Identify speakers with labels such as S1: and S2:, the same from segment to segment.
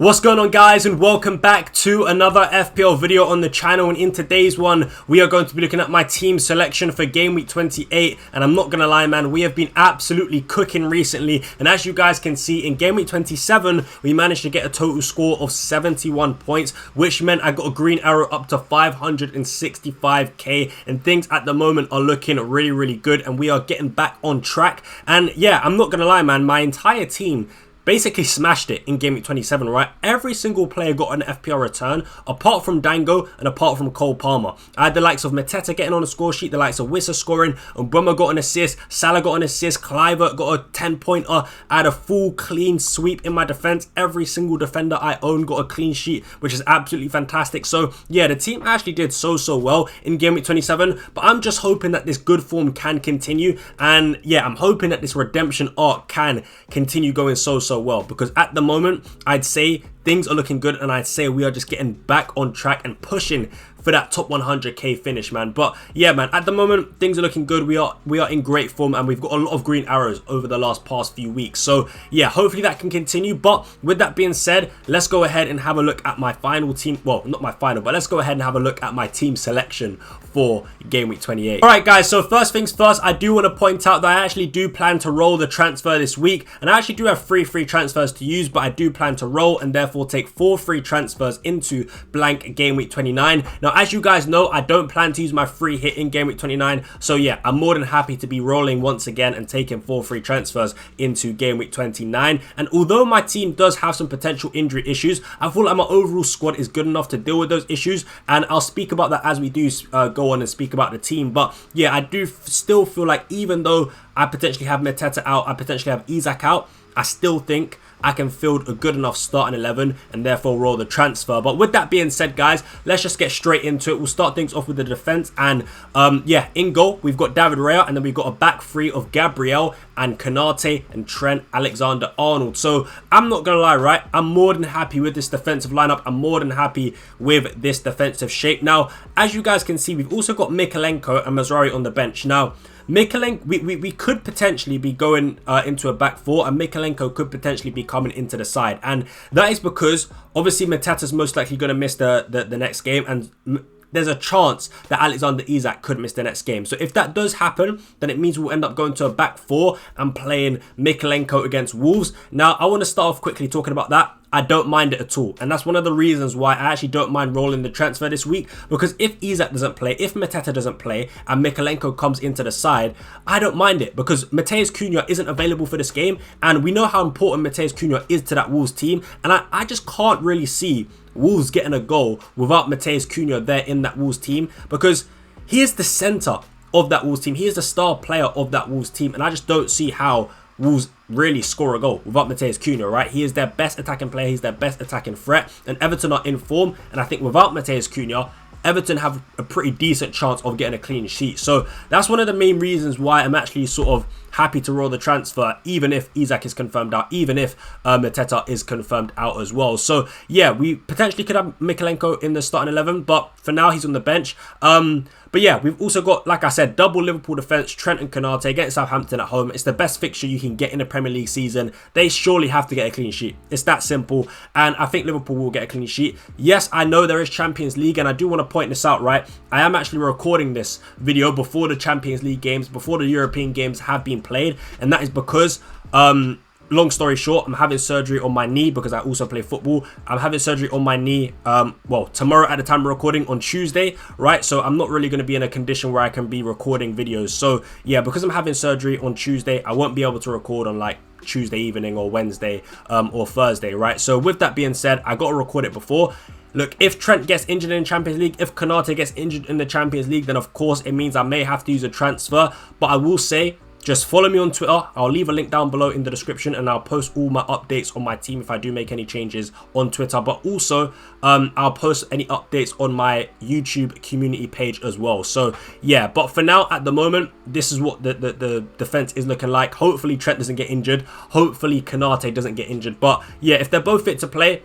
S1: What's going on, guys, and welcome back to another FPL video on the channel. And in today's one, we are going to be looking at my team selection for game week 28. And I'm not gonna lie, man, we have been absolutely cooking recently. And as you guys can see, in game week 27, we managed to get a total score of 71 points, which meant I got a green arrow up to 565k, and things at the moment are looking really good, and we are getting back on track. And yeah, I'm not gonna lie, man, my entire team basically smashed it in game week 27, right? Every single player got an FPL return, apart from Dango and apart from Cole Palmer. I had the likes of Mateta getting on the score sheet, the likes of Wissa scoring, and Brummer got an assist, Salah got an assist, Cliver got a 10-pointer. I had a full clean sweep in my defense. Every single defender I own got a clean sheet, which is absolutely fantastic. So yeah, the team actually did so well in game week 27, but I'm just hoping that this good form can continue. And yeah, I'm hoping that this redemption arc can continue going so well, because at the moment I'd say things are looking good, and I'd say we are just getting back on track and pushing for that top 100k finish, man. But yeah, man, at the moment things are looking good. We are in great form, and we've got a lot of green arrows over the past few weeks. So yeah, hopefully that can continue. But with that being said, let's go ahead and have a look at my final team. Well, not my final, but let's go ahead and have a look at my team selection for game week 28. All right, guys, so first things first, I do want to point out that I actually do plan to roll the transfer this week, and I actually do have 3 free transfers to use, but I do plan to roll and therefore take 4 free transfers into blank game week 29. Now, as you guys know, I don't plan to use my free hit in game week 29, so yeah, I'm more than happy to be rolling once again and taking 4 free transfers into game week 29. And although my team does have some potential injury issues, I feel like my overall squad is good enough to deal with those issues, and I'll speak about that as we do go on and speak about the team. But yeah, I do still feel like even though I potentially have Mateta out, I potentially have Isak out, I still think I can field a good enough starting 11 and therefore roll the transfer. But with that being said, guys, let's just get straight into it. We'll start things off with the defense, and yeah, in goal we've got David Raya, and then we've got a back three of Gabriel and Konate and Trent Alexander-Arnold. So I'm not gonna lie, right, I'm more than happy with this defensive lineup. I'm more than happy with this defensive shape. Now, as you guys can see, we've also got Mykolenko and Mazraoui on the bench. Now, Mykolenko, we could potentially be going into a back four, and Mykolenko could potentially be coming into the side, and that is because obviously Mateta's most likely going to miss the next game, and there's a chance that Alexander Isak could miss the next game. So if that does happen, then it means we'll end up going to a back four and playing Mykolenko against Wolves. Now, I want to start off quickly talking about that. I don't mind it at all, and that's one of the reasons why I actually don't mind rolling the transfer this week, because if Isak doesn't play, if Mateta doesn't play, and Mykolenko comes into the side, I don't mind it, because Matheus Cunha isn't available for this game, and we know how important Matheus Cunha is to that Wolves team, and I just can't really see Wolves getting a goal without Matheus Cunha there in that Wolves team, because he is the centre of that Wolves team, he is the star player of that Wolves team, and I just don't see how Wolves really score a goal without Matheus Cunha, right? He is their best attacking player, he's their best attacking threat, and Everton are in form, and I think without Matheus Cunha, Everton have a pretty decent chance of getting a clean sheet. So that's one of the main reasons why I'm actually sort of happy to roll the transfer, even if Isak is confirmed out, even if Mateta is confirmed out as well. So yeah, we potentially could have Mykolenko in the starting 11, but for now he's on the bench. But yeah, we've also got, like I said, double Liverpool defence, Trent and Konate against Southampton at home. It's the best fixture you can get in a Premier League season. They surely have to get a clean sheet. It's that simple, and I think Liverpool will get a clean sheet. Yes, I know there is Champions League, and I do want to point this out, right? I am actually recording this video before the Champions League games, before the European games have been played, and that is because long story short, I'm having surgery on my knee, because I also play football. I'm having surgery on my knee, well, tomorrow at the time of recording, on Tuesday, right? So I'm not really going to be in a condition where I can be recording videos. So yeah, because I'm having surgery on Tuesday, I won't be able to record on like Tuesday evening or Wednesday or Thursday, right? So with that being said, I got to record it before. Look, if Trent gets injured in Champions League, if Konate gets injured in the Champions League, then of course it means I may have to use a transfer. But I will say, just follow me on Twitter. I'll leave a link down below in the description, and I'll post all my updates on my team if I do make any changes on Twitter. But also, I'll post any updates on my YouTube community page as well. So yeah, but for now, at the moment, this is what the defense is looking like. Hopefully Trent doesn't get injured. Hopefully Konate doesn't get injured. But yeah, if they're both fit to play,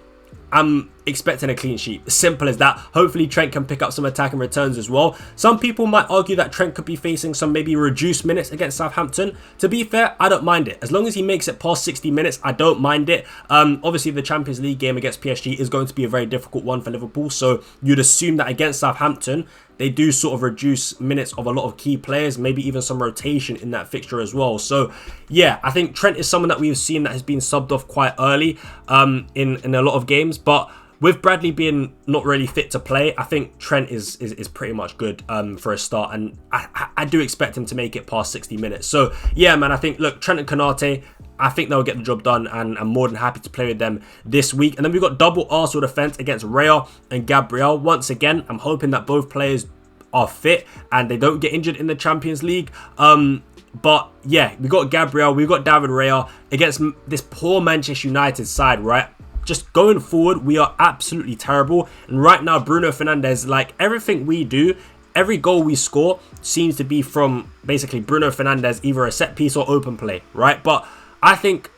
S1: I'm expecting a clean sheet. Simple as that. Hopefully Trent can pick up some attacking returns as well. Some people might argue that Trent could be facing some maybe reduced minutes against Southampton. To be fair, I don't mind it. As long as he makes it past 60 minutes, I don't mind it. Obviously the Champions League game against PSG is going to be a very difficult one for Liverpool, so you'd assume that against Southampton they do sort of reduce minutes of a lot of key players, maybe even some rotation in that fixture as well. So yeah, I think Trent is someone that we've seen that has been subbed off quite early in a lot of games, but with Bradley being not really fit to play, I think Trent is pretty much good for a start, and I do expect him to make it past 60 minutes. So yeah, man, I think, look, Trent and Konate, I think they'll get the job done, and I'm more than happy to play with them this week. And then we've got double Arsenal defence against Raya and Gabriel. Once again, I'm hoping that both players are fit and they don't get injured in the Champions League. But yeah, we got Gabriel, we've got David Raya against this poor Manchester United side, right? Just going forward, we are absolutely terrible. And right now, Bruno Fernandes, like everything we do, every goal we score seems to be from basically Bruno Fernandes, either a set piece or open play, right? But I think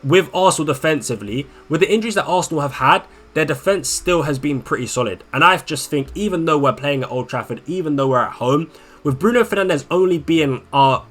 S1: with Arsenal defensively, with the injuries that Arsenal have had, their defence still has been pretty solid. And I just think, even though we're playing at Old Trafford, even though we're at home, with Bruno Fernandes only being a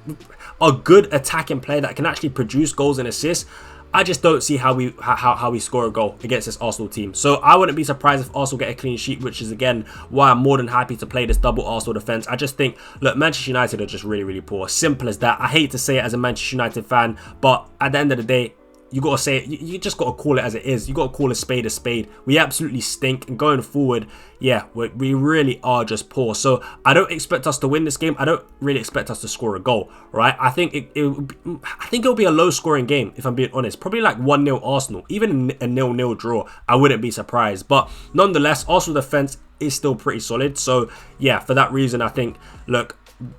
S1: good attacking player that can actually produce goals and assists, I just don't see how we score a goal against this Arsenal team. So I wouldn't be surprised if Arsenal get a clean sheet, which is again why I'm more than happy to play this double Arsenal defence. I just think, look, Manchester United are just really, really poor. Simple as that. I hate to say it as a Manchester United fan, but at the end of the day, you got to say it. You just got to call it as it is. You got to call a spade a spade. We absolutely stink. And going forward, yeah, we really are just poor. So I don't expect us to win this game. I don't really expect us to score a goal, right? I think it'll be a low scoring game, if I'm being honest. Probably like 1-0 Arsenal. Even a 0-0 draw, I wouldn't be surprised. But nonetheless, Arsenal defence is still pretty solid. So yeah, for that reason, I think, look,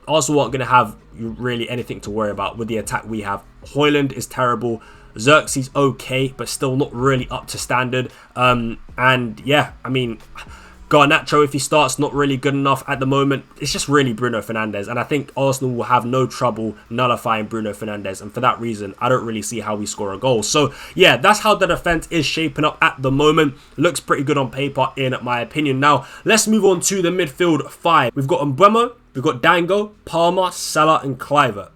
S1: Arsenal aren't going to have really anything to worry about with the attack we have. Højlund is terrible. Xerxes okay, but still not really up to standard. And yeah, I mean, Garnacho, if he starts, not really good enough at the moment. It's just really Bruno Fernandes, and I think Arsenal will have no trouble nullifying Bruno Fernandes, and for that reason, I don't really see how we score a goal. So yeah, that's how the defense is shaping up at the moment. Looks pretty good on paper, in my opinion. Now let's move on to the midfield five. We've got Mbeumo, we've got Dango, Palmer, Salah, and Kluivert.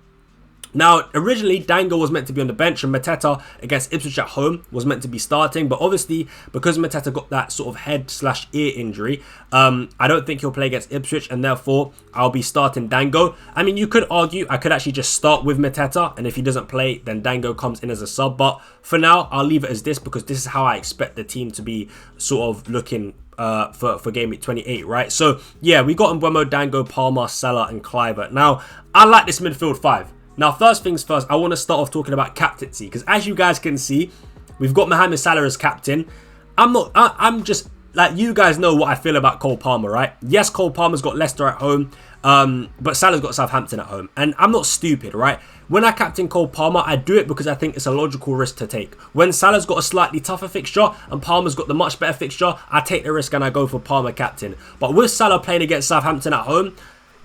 S1: Now, originally, Dango was meant to be on the bench, and Mateta against Ipswich at home was meant to be starting. But obviously, because Mateta got that sort of head/ear injury, I don't think he'll play against Ipswich, and therefore, I'll be starting Dango. I mean, you could argue I could actually just start with Mateta, and if he doesn't play, then Dango comes in as a sub. But for now, I'll leave it as this, because this is how I expect the team to be sort of looking for Gameweek 28, right? So, yeah, we got Mbeumo, Dango, Palmer, Salah, and Kluivert. Now, I like this midfield five. Now, first things first, I want to start off talking about captaincy, because as you guys can see, we've got Mohamed Salah as captain. I'm just, like, you guys know what I feel about Cole Palmer, right? Yes, Cole Palmer's got Leicester at home, but Salah's got Southampton at home. And I'm not stupid, right? When I captain Cole Palmer, I do it because I think it's a logical risk to take. When Salah's got a slightly tougher fixture and Palmer's got the much better fixture, I take the risk and I go for Palmer captain. But with Salah playing against Southampton at home,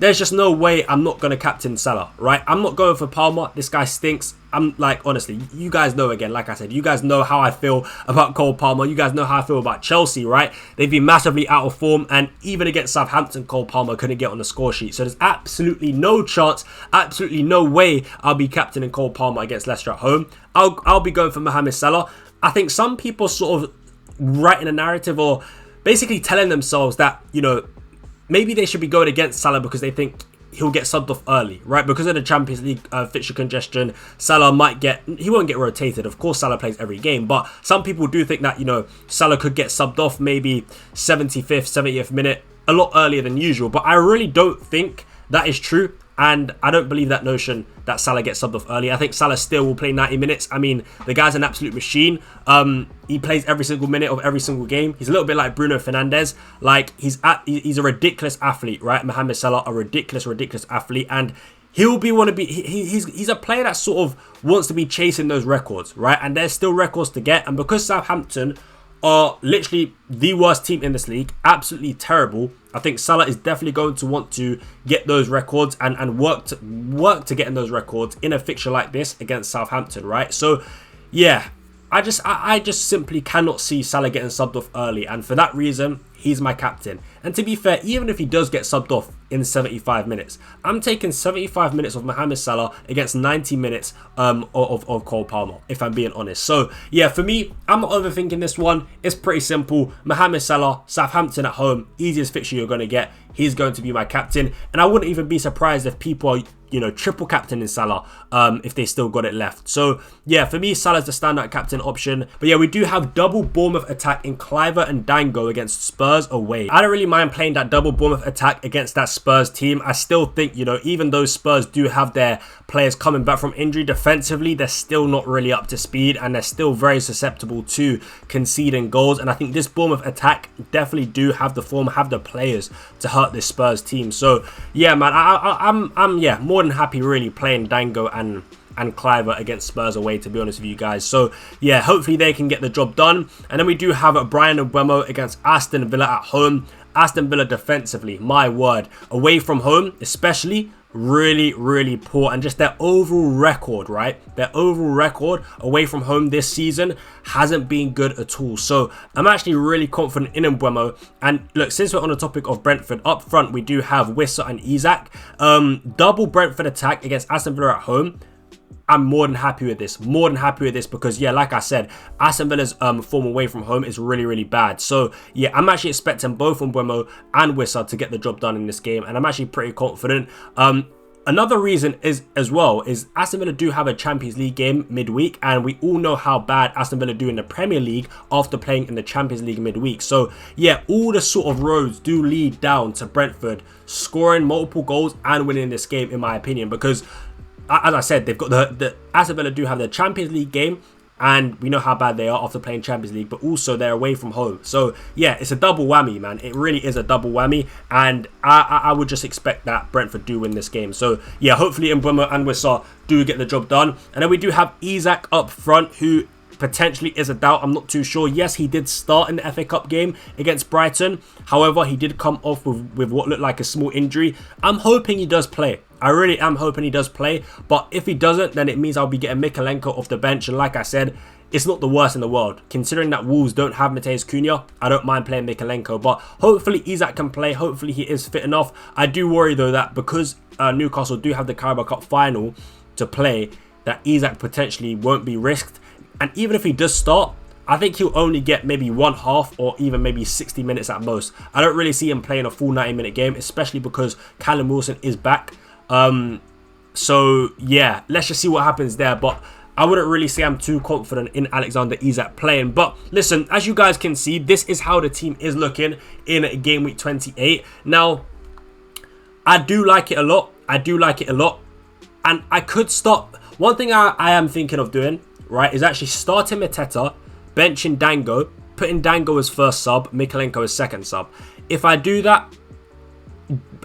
S1: there's just no way I'm not going to captain Salah, right? I'm not going for Palmer. This guy stinks. I'm like, honestly, you guys know, again, like I said, you guys know how I feel about Cole Palmer. You guys know how I feel about Chelsea, right? They've been massively out of form, and even against Southampton, Cole Palmer couldn't get on the score sheet. So there's absolutely no chance, absolutely no way I'll be captaining Cole Palmer against Leicester at home. I'll be going for Mohamed Salah. I think some people sort of writing a narrative or basically telling themselves that, you know, maybe they should be going against Salah because they think he'll get subbed off early, right? Because of the Champions League fixture congestion, Salah he won't get rotated. Of course, Salah plays every game, but some people do think that, you know, Salah could get subbed off maybe 75th, 70th minute, a lot earlier than usual. But I really don't think that is true. And I don't believe that notion that Salah gets subbed off early. I think Salah still will play 90 minutes. I mean, the guy's an absolute machine. He plays every single minute of every single game. He's a little bit like Bruno Fernandes. Like, he's a ridiculous athlete, right? Mohamed Salah, a ridiculous athlete. And he'll be he's a player that sort of wants to be chasing those records, right? And there's still records to get. And because Southampton are literally the worst team in this league, absolutely terrible, I think Salah is definitely going to want to get those records and work to getting those records in a fixture like this against Southampton, right? So yeah, I just simply cannot see Salah getting subbed off early, and for that reason, he's my captain. And to be fair, even if he does get subbed off in 75 minutes, I'm taking 75 minutes of Mohamed Salah against 90 minutes of Cole Palmer, if I'm being honest. So yeah, for me, I'm not overthinking this one. It's pretty simple. Mohamed Salah, Southampton at home, easiest fixture you're going to get. He's going to be my captain, and I wouldn't even be surprised if people are, you know, triple captain in Salah if they still got it left. So yeah, for me, Salah's the standout captain option. But yeah, we do have double Bournemouth attack in Cliver and Dango against Spurs away. I don't really mind playing that double Bournemouth attack against that Spurs team. I still think, you know, even though Spurs do have their players coming back from injury, defensively they're still not really up to speed, and they're still very susceptible to conceding goals. And I think this Bournemouth attack definitely do have the form, have the players to hurt this Spurs team. So yeah, man, I'm yeah, more than happy really playing Dango and Cliver against Spurs away, to be honest with you guys. So yeah, hopefully they can get the job done. And then we do have Brian Mbeumo against Aston Villa at home. Aston Villa defensively, my word, away from home especially, really poor. And just their overall record, right, their overall record away from home this season hasn't been good at all. So I'm actually really confident in Mbeumo. And look, since we're on the topic of Brentford, up front we do have Wissa and Isak. Double Brentford attack against Aston Villa at home. I'm more than happy with this. More than happy with this because, yeah, like I said, Aston Villa's form away from home is really bad. So, yeah, I'm actually expecting both Mbeumo and Wissa to get the job done in this game, and I'm actually pretty confident. Another reason is Aston Villa do have a Champions League game midweek, and we all know how bad Aston Villa do in the Premier League after playing in the Champions League midweek. So, yeah, all the sort of roads do lead down to Brentford scoring multiple goals and winning this game, in my opinion, because as I said, they've got the Aston Villa do have the Champions League game, and we know how bad they are after playing Champions League, but also they're away from home. So yeah, it's a double whammy, man. It really is a double whammy, and I would just expect that Brentford do win this game. So yeah, hopefully Mbeumo and Wissa do get the job done. And then we do have Isak up front, who potentially is a doubt. I'm not too sure. Yes, he did start in the FA Cup game against Brighton. However, he did come off with what looked like a small injury. I'm hoping he does play. I really am hoping he does play. But if he doesn't, then it means I'll be getting Mykolenko off the bench. And like I said, it's not the worst in the world. Considering that Wolves don't have Mateus Cunha, I don't mind playing Mykolenko. But hopefully Isak can play. Hopefully he is fit enough. I do worry though that because Newcastle do have the Carabao Cup final to play, that Isak potentially won't be risked. And even if he does start, I think he'll only get maybe one half or even maybe 60 minutes at most. I don't really see him playing a full 90-minute game, especially because Callum Wilson is back. So yeah, let's just see what happens there. But I wouldn't really say I'm too confident in Alexander Isak playing. But listen, as you guys can see, this is how the team is looking in Game Week 28. Now, I do like it a lot. I do like it a lot. And I could stop. One thing I am thinking of doing, right, is actually starting Mateta, benching Dango, putting Dango as first sub, Mykolenko as second sub. If I do that,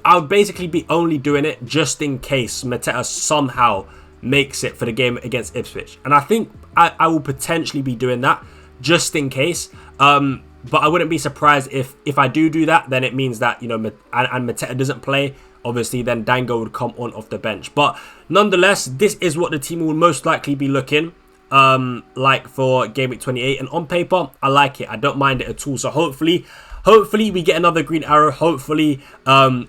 S1: I would basically be only doing it just in case Mateta somehow makes it for the game against Ipswich. And I think I will potentially be doing that just in case. But I wouldn't be surprised if I do that, then it means that, you know, and Mateta doesn't play. Obviously, then Dango would come on off the bench. But nonetheless, this is what the team will most likely be looking like for Game Week 28. And on paper, I like it. I don't mind it at all. So hopefully we get another green arrow. Hopefully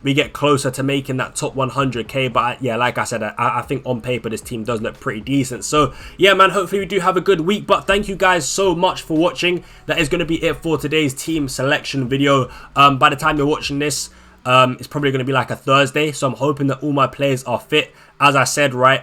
S1: we get closer to making that top 100k. But yeah, like I said, I think on paper this team does look pretty decent. So yeah, man, hopefully we do have a good week. But thank you guys so much for watching. That is going to be it for today's team selection video. By the time you're watching this, it's probably going to be like a Thursday, so I'm hoping that all my players are fit. As I said, right,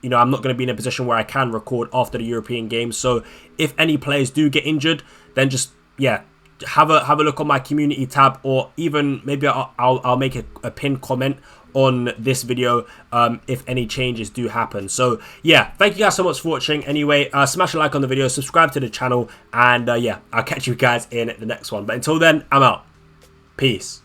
S1: you know, I'm not going to be in a position where I can record after the European games. So if any players do get injured, then just, yeah, have a look on my community tab, or even maybe I'll make a pinned comment on this video if any changes do happen. So yeah, thank you guys so much for watching. Anyway, smash a like on the video, subscribe to the channel, and yeah, I'll catch you guys in the next one. But until then, I'm out. Peace.